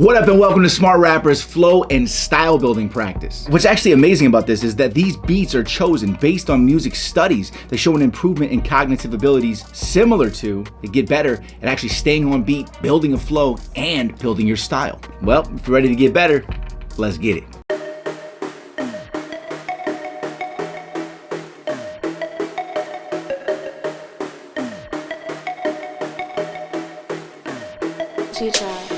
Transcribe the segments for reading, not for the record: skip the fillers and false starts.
What up and welcome to Smart Rappers Flow and Style Building Practice. What's actually amazing about this is that these beats are chosen based on music studies that show an improvement in cognitive abilities similar to, get better at actually staying on beat, building a flow, and building your style. Well, if you're ready to get better, let's get it. G-Child.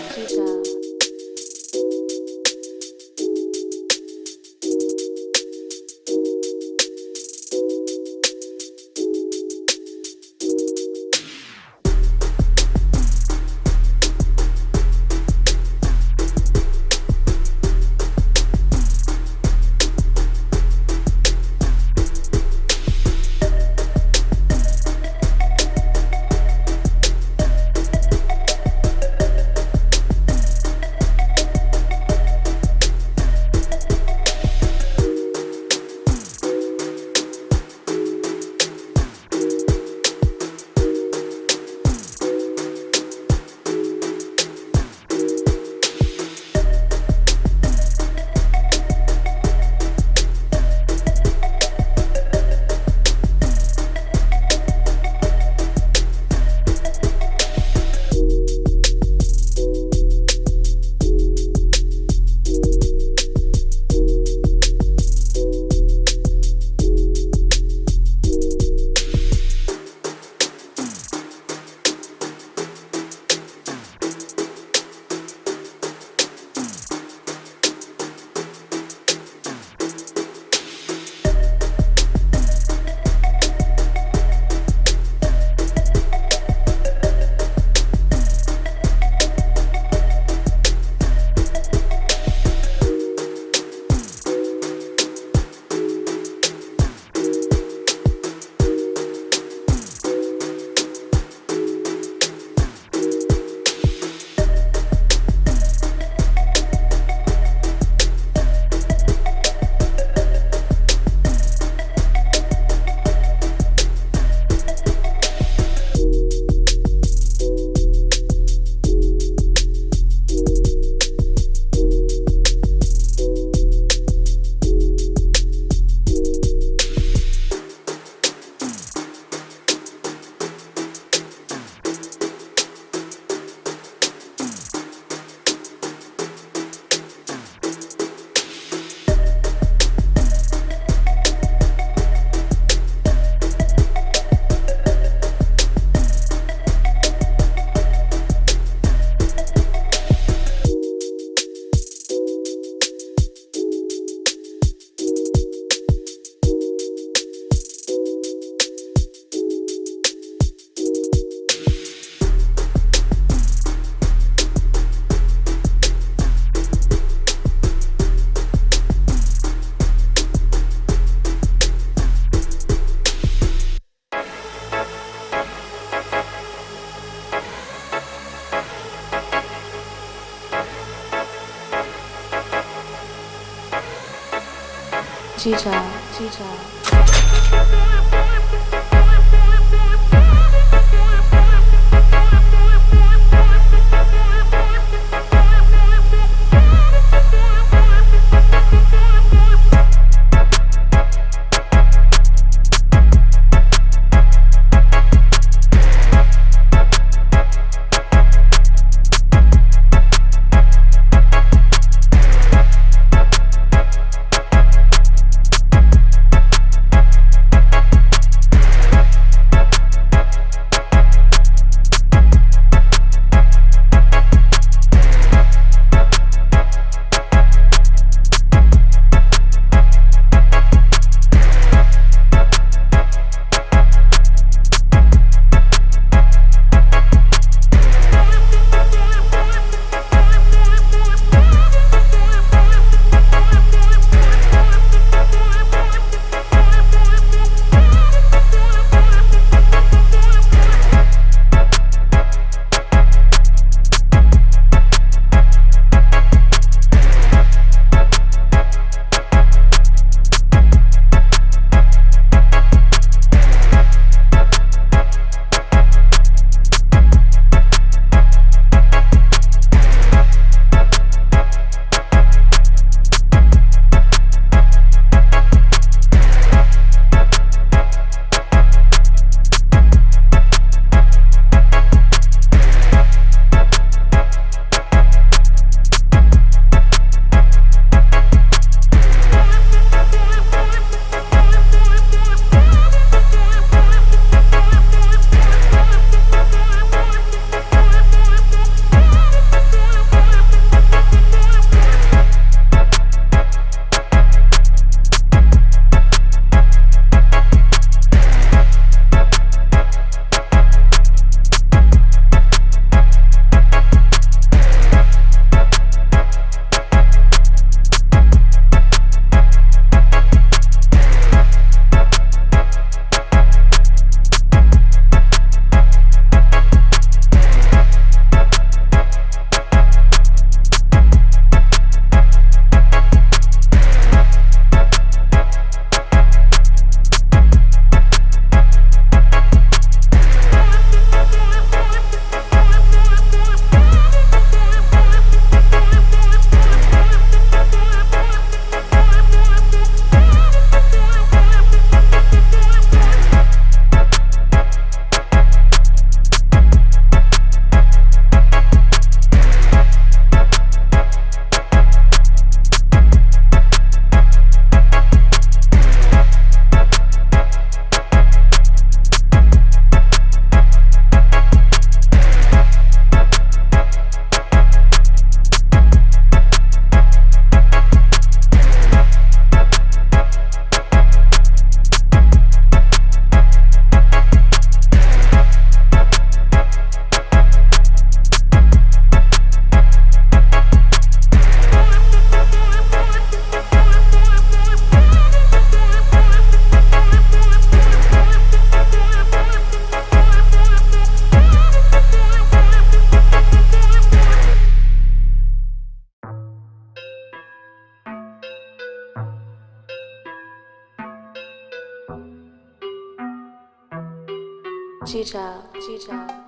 G-Child, G-Child.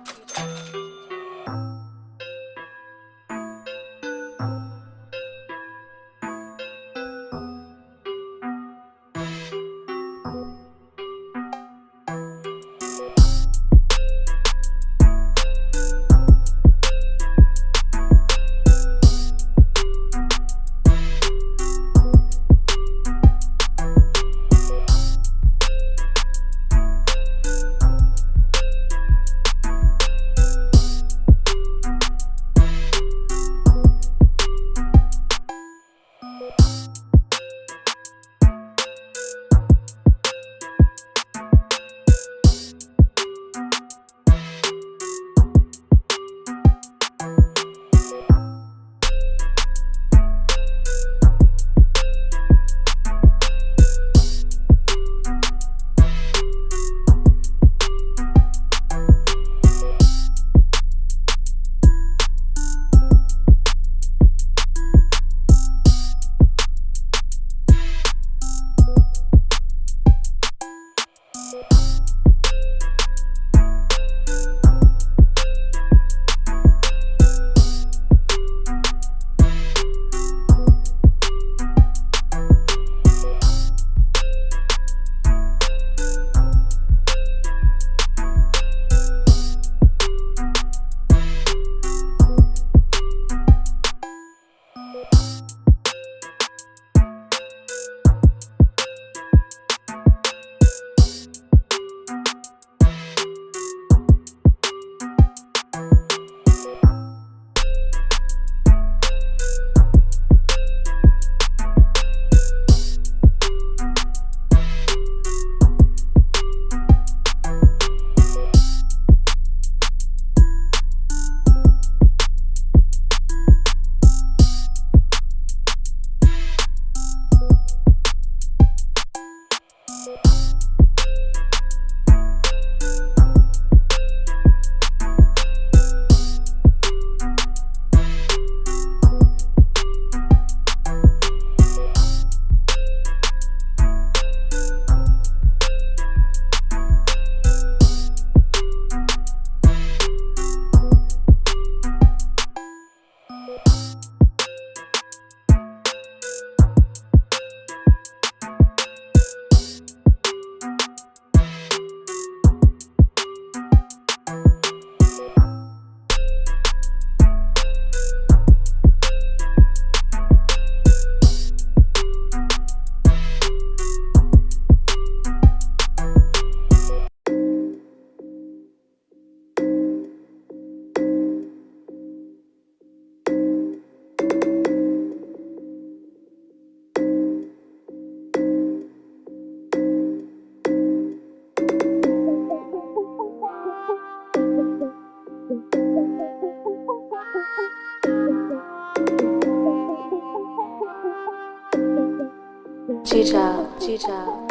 G-Child, G-Child.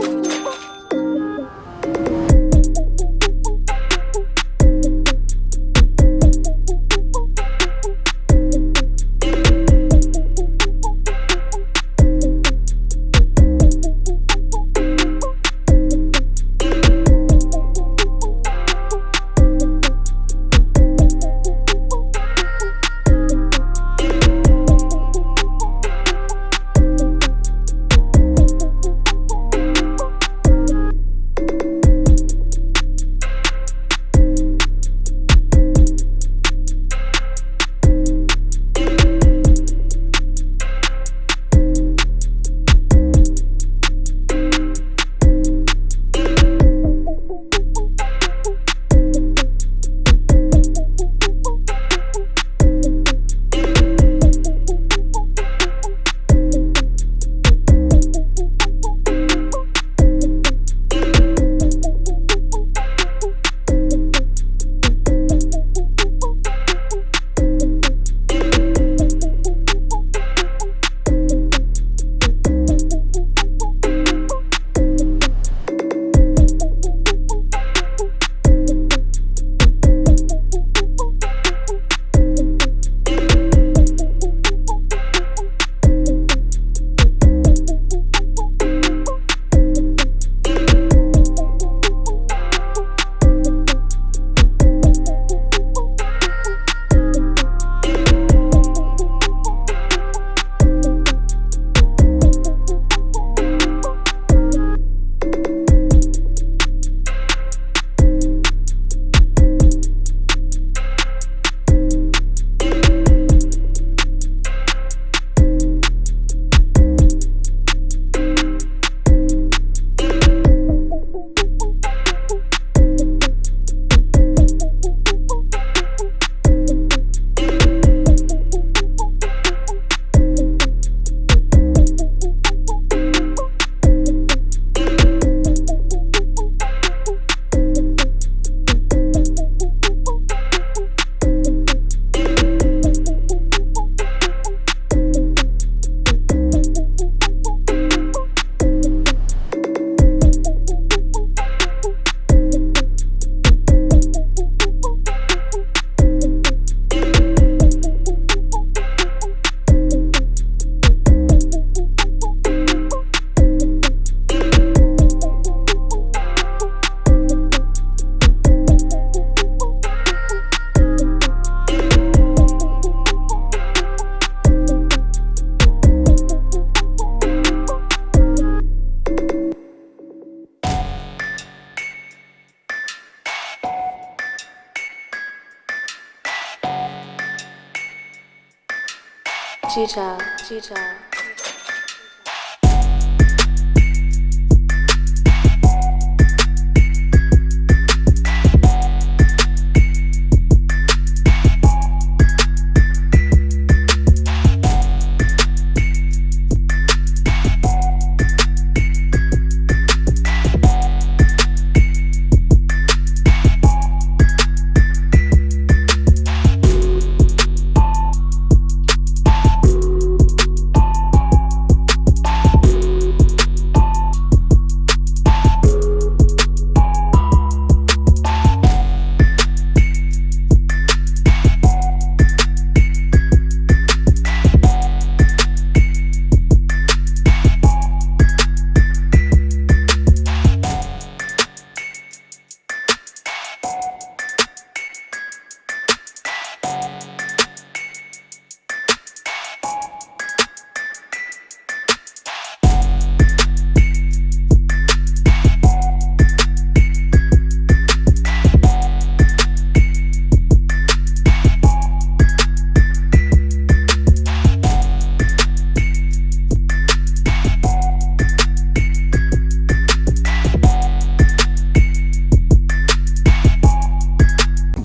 Chicha, chicha.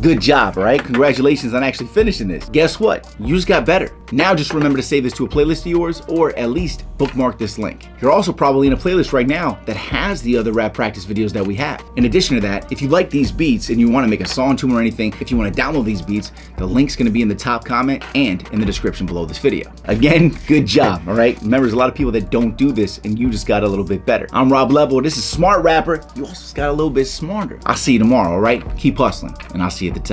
Good job, all right? Congratulations on actually finishing this. Guess what? You just got better. Now just remember to save this to a playlist of yours, or at least bookmark this link. You're also probably in a playlist right now that has the other rap practice videos that we have. In addition to that, if you like these beats and you want to make a song to them or anything, if you want to download these beats, the link's going to be in the top comment and in the description below this video. Again, good job, all right? Remember, there's a lot of people that don't do this, and you just got a little bit better. I'm Rob Level. This is Smart Rapper. You also just got a little bit smarter. I'll see you tomorrow, all right? Keep hustling, and I'll see you at the top.